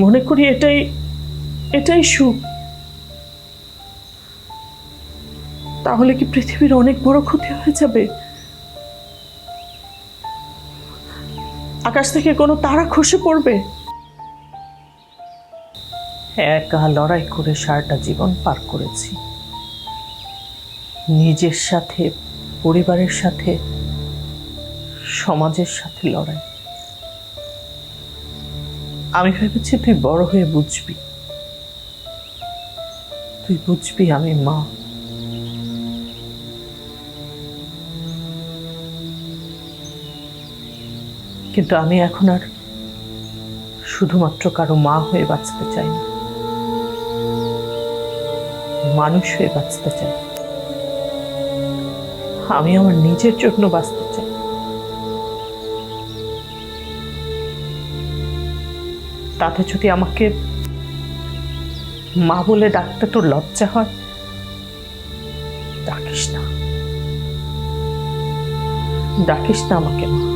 মনে করি এটাই এটাই সুখ। তাহলে কি পৃথিবীর অনেক বড় ক্ষতি হয়ে যাবে? আকাশ থেকে কোনো তারা খসে পড়বে? একা লড়াই করে সারাটা জীবন পার করেছি, নিজের সাথে, পরিবারের সাথে, সমাজের সাথে লড়াই। আমি ভেবেছি তুই বড় হয়ে বুঝবি, তুই বুঝবি আমি মা। কিন্তু আমি এখন আর শুধুমাত্র কারো মা হয়ে বাঁচতে চাই না, মানুষ হয়ে বাঁচতে চাই। আমি আমার নিজের জন্য বাঁচতে চাই। তাতে যদি আমাকে মা বলে ডাকতে তোর লজ্জা হয়, ডাকিস না, ডাকিস না আমাকে মা।